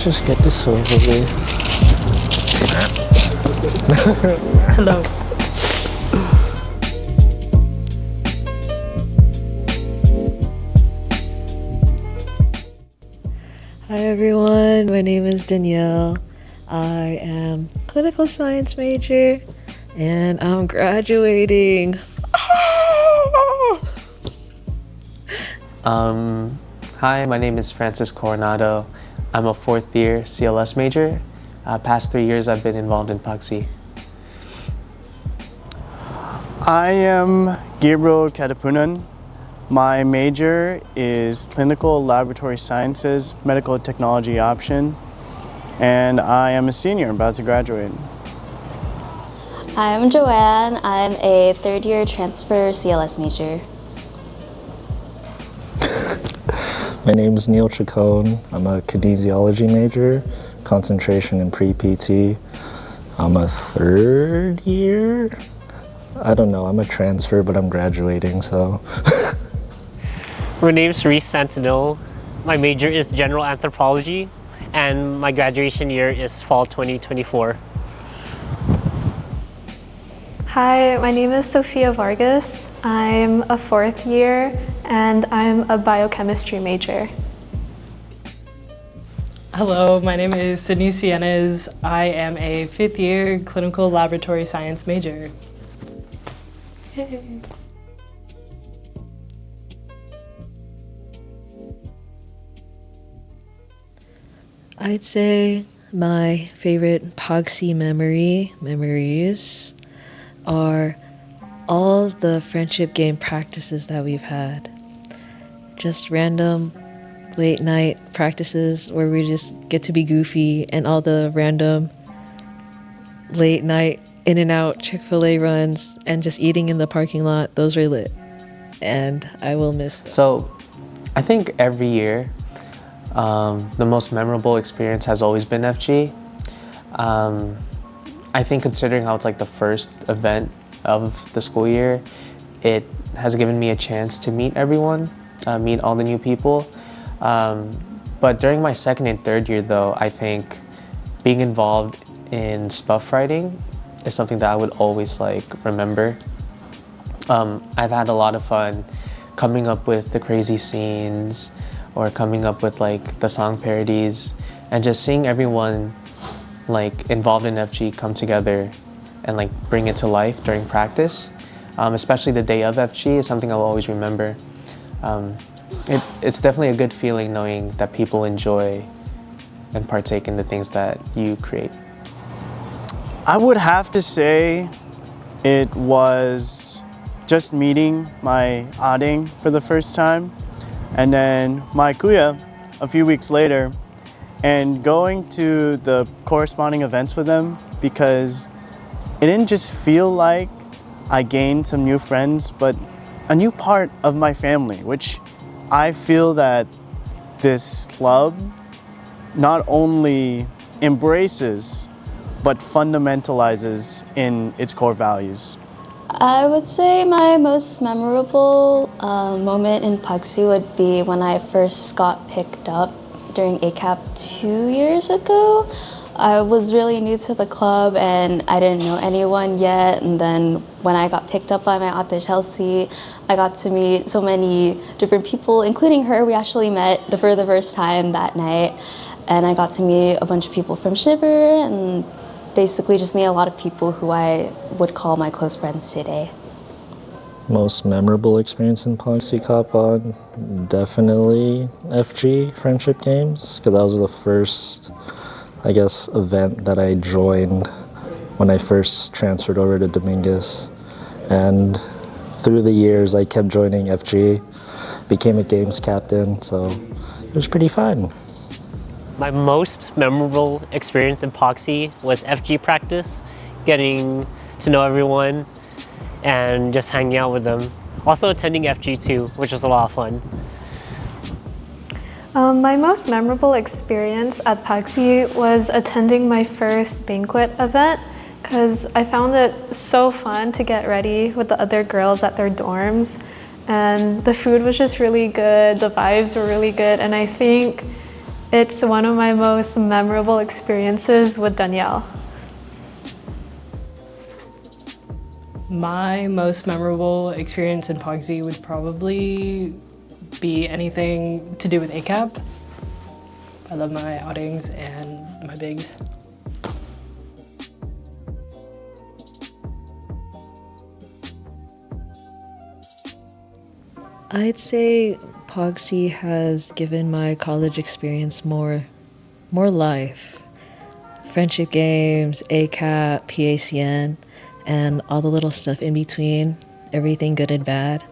just get this over with. Hello. Hi everyone, my name is Danielle. I am clinical science major and I'm graduating. Hi, my name is Francis Coronado. I'm a fourth year CLS major. Past 3 years I've been involved in Pagsi. I am Gabriel Katapunan. My major is Clinical Laboratory Sciences, Medical Technology option, and I am a senior about to graduate. I'm Joanne. I'm a third year transfer CLS major. My name is Neil Chacon. I'm a kinesiology major, concentration in pre-PT. I'm a third year? I don't know, I'm a transfer, but I'm graduating, so. My name's Reese Santinil. My major is general anthropology, and my graduation year is fall 2024. Hi, my name is Sophia Vargas. I'm a fourth year and I'm a biochemistry major. Hello, my name is Sydney Sienes. I am a fifth year clinical laboratory science major. Yay. I'd say my favorite Pagsi memories are all the friendship game practices that we've had. Just random late night practices where we just get to be goofy, and all the random late night in and out Chick-fil-A runs and just eating in the parking lot. Those are lit and I will miss them. So I think every year the most memorable experience has always been FG. I think considering how it's like the first event of the school year, it has given me a chance to meet everyone, meet all the new people. But during my second and third year though, I think being involved in spuff writing is something that I would always like remember. I've had a lot of fun coming up with the crazy scenes or coming up with like the song parodies, and just seeing everyone like involved in FG come together and like bring it to life during practice, especially the day of FG, is something I'll always remember. It's definitely a good feeling knowing that people enjoy and partake in the things that you create. I would have to say it was just meeting my ading for the first time, and then my kuya a few weeks later, and going to the corresponding events with them, because it didn't just feel like I gained some new friends, but a new part of my family, which I feel that this club not only embraces, but fundamentalizes in its core values. I would say my most memorable moment in Pagsi would be when I first got picked up during ACAP 2 years ago. I was really new to the club and I didn't know anyone yet, and then when I got picked up by my ate Chelsea, I got to meet so many different people, including her. We actually met for the first time that night, and I got to meet a bunch of people from Shiver and basically just meet a lot of people who I would call my close friends today. Most memorable experience in Pagsi Kapon, definitely FG Friendship Games, because that was the first, I guess, event that I joined when I first transferred over to Dominguez. And through the years, I kept joining FG, became a games captain, so it was pretty fun. My most memorable experience in Pagsi was FG practice, getting to know everyone and just hanging out with them. Also attending FG too, which was a lot of fun. My most memorable experience at Pagsi was attending my first banquet event, because I found it so fun to get ready with the other girls at their dorms, and the food was just really good, the vibes were really good, and I think It's one of my most memorable experiences with Danielle. My most memorable experience in Pagsi would probably be anything to do with ACAP. I love my outings and my bigs. I'd say Pagsi has given my college experience more life. Friendship games, ACAP, PACN, and all the little stuff in between, everything good and bad.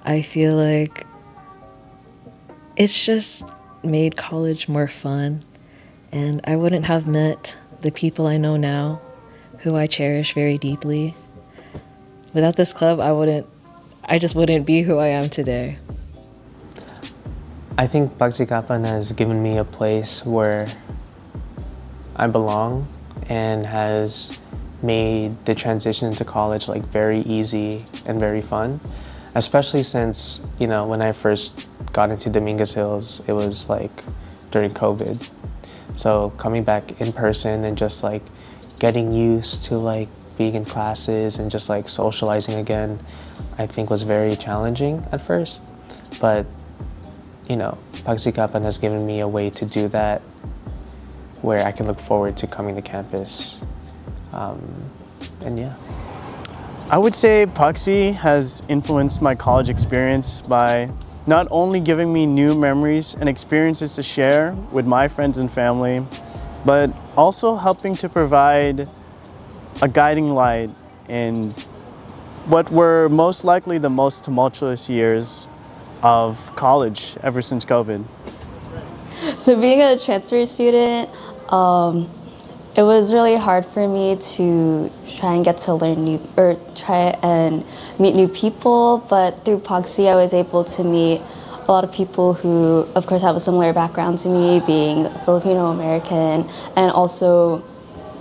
I feel like it's just made college more fun, and I wouldn't have met the people I know now, who I cherish very deeply. Without this club, I just wouldn't be who I am today. I think Pagsi Kapan has given me a place where I belong and has made the transition into college like very easy and very fun, especially since, you know, when I first got into Dominguez Hills, it was like during COVID. So coming back in person and just like getting used to like being in classes and just like socializing again, I think was very challenging at first. But, you know, Pagsi Kapan has given me a way to do that where I can look forward to coming to campus. And yeah. I would say Pagsi has influenced my college experience by not only giving me new memories and experiences to share with my friends and family, but also helping to provide a guiding light in what were most likely the most tumultuous years of college ever since COVID. So being a transfer student, it was really hard for me to try and get to learn new, or try and meet new people, but through Pagsi I was able to meet a lot of people who, of course, have a similar background to me, being Filipino-American, and also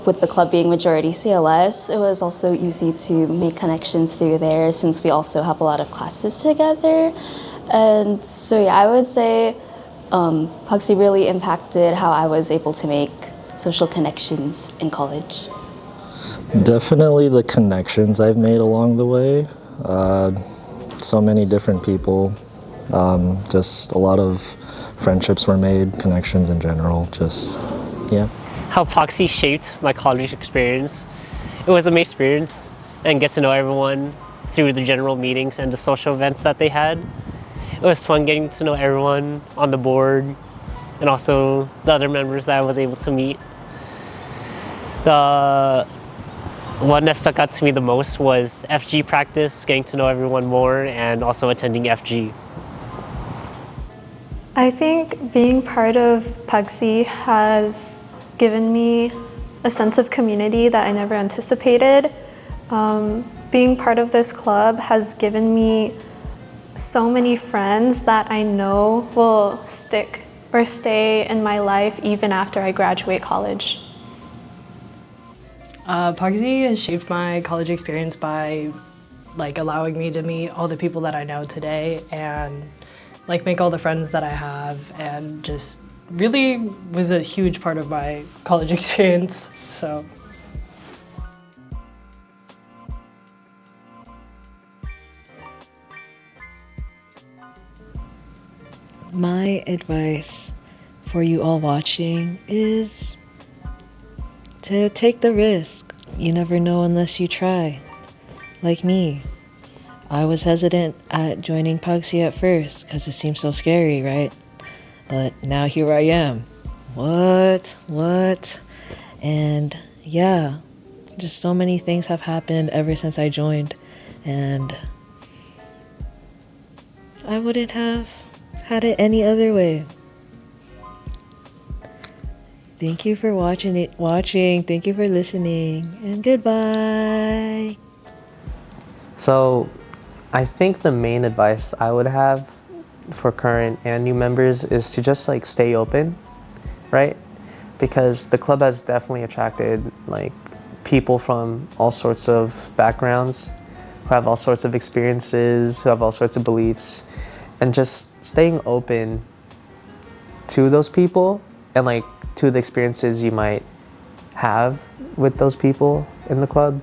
with the club being majority CLS, it was also easy to make connections through there since we also have a lot of classes together. And so yeah, I would say Pagsi really impacted how I was able to make social connections in college. Definitely the connections I've made along the way. So many different people. Just a lot of friendships were made, connections in general, just, yeah. How Pagsi shaped my college experience. It was an amazing experience and get to know everyone through the general meetings and the social events that they had. It was fun getting to know everyone on the board and also the other members that I was able to meet. The one that stuck out to me the most was FG practice, getting to know everyone more, and also attending FG. I think being part of Pagsi has given me a sense of community that I never anticipated. Being part of this club has given me so many friends that I know will stick or stay in my life even after I graduate college. Pagsi has shaped my college experience by like allowing me to meet all the people that I know today and like make all the friends that I have, and just really was a huge part of my college experience. So My advice for you all watching is to take the risk. You never know unless you try. Like me. I was hesitant at joining Pagsi at first because it seemed so scary, right? But now here I am. What? And yeah, just so many things have happened ever since I joined. And I wouldn't have had it any other way. Thank you for watching. Thank you for listening. And goodbye. So I think the main advice I would have for current and new members is to just like stay open, right? Because the club has definitely attracted like people from all sorts of backgrounds, who have all sorts of experiences, who have all sorts of beliefs, and just staying open to those people and like to the experiences you might have with those people in the club.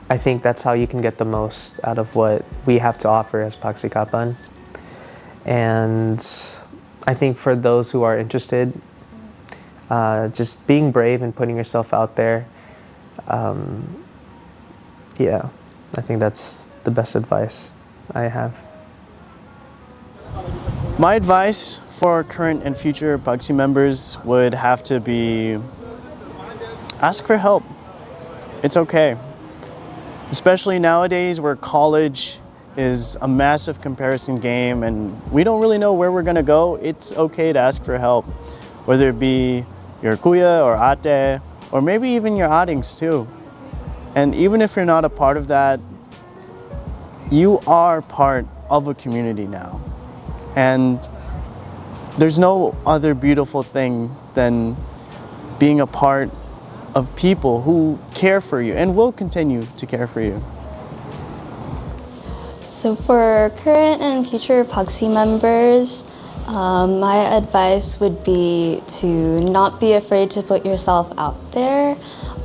I think that's how you can get the most out of what we have to offer as Pagsi Kapan. And I think for those who are interested, just being brave and putting yourself out there, yeah, I think that's the best advice I have. My advice for current and future Pagsi members would have to be ask for help. It's okay. Especially nowadays where college is a massive comparison game and we don't really know where we're gonna go, it's okay to ask for help. Whether it be your kuya or ate, or maybe even your adings too. And even if you're not a part of that, you are part of a community now. And there's no other beautiful thing than being a part of people who care for you and will continue to care for you. So for current and future Pagsi members, my advice would be to not be afraid to put yourself out there.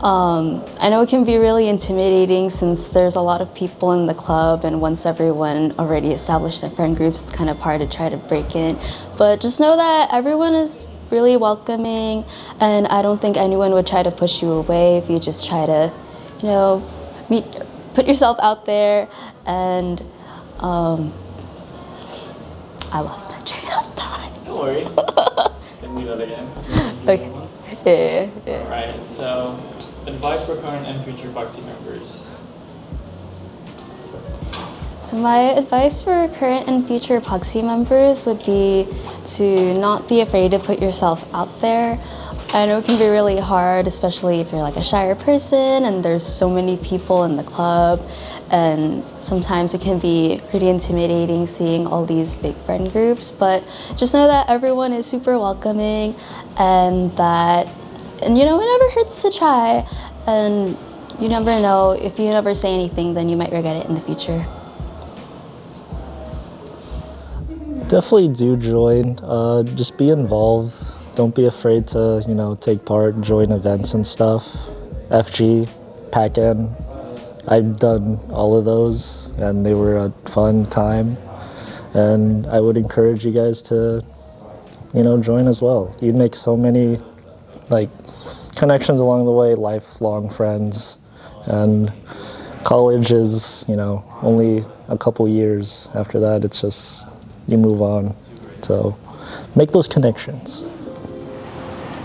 I know it can be really intimidating since there's a lot of people in the club, and once everyone already established their friend groups, it's kind of hard to try to break in. But just know that everyone is really welcoming, and I don't think anyone would try to push you away if you just try to, put yourself out there. And I lost my train of thought. Don't worry. Can we do that again? Okay. Yeah. Alright, so advice for current and future Pagsi members. So my advice for current and future Pagsi members would be to not be afraid to put yourself out there. I know it can be really hard, especially if you're like a shyer person and there's so many people in the club, and sometimes it can be pretty intimidating seeing all these big friend groups, but just know that everyone is super welcoming, and it never hurts to try, and you never know, if you never say anything, then you might regret it in the future. Definitely do join. Just be involved. Don't be afraid to, take part, join events and stuff. FG, Pack-In. I've done all of those, and they were a fun time. And I would encourage you guys to, join as well. You'd make so many, connections along the way, lifelong friends. And college is, only a couple years. After that, it's just, you move on. So make those connections.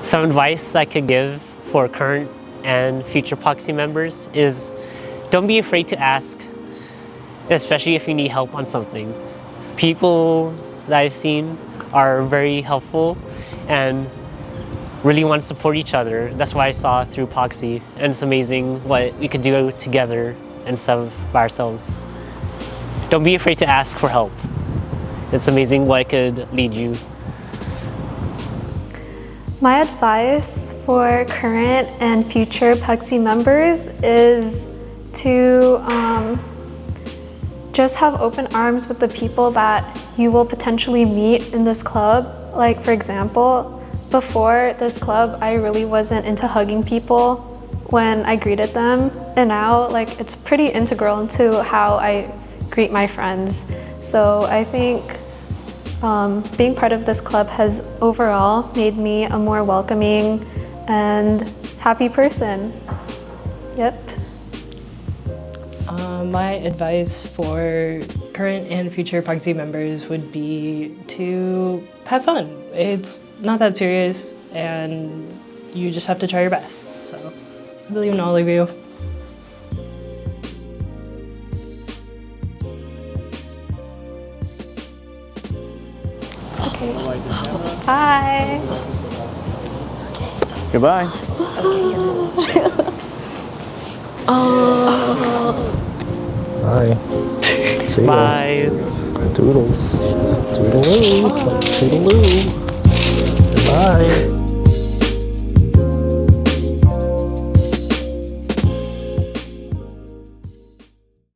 Some advice I could give for current and future Pagsi members is don't be afraid to ask, especially if you need help on something. People that I've seen are very helpful and really want to support each other. That's what I saw through Pagsi, and it's amazing what we could do together instead of by ourselves. Don't be afraid to ask for help. It's amazing what it could lead you. My advice for current and future Pagsi members is to just have open arms with the people that you will potentially meet in this club. Like, for example, before this club, I really wasn't into hugging people when I greeted them, and now it's pretty integral into how I greet my friends. So I think being part of this club has overall made me a more welcoming and happy person. Yep. My advice for current and future Pagsi members would be to have fun. It's not that serious, and you just have to try your best. So I believe in all of you. Bye. Goodbye. Bye. See ya. Bye. Toodles. Toodaloo. Toodaloo. Bye.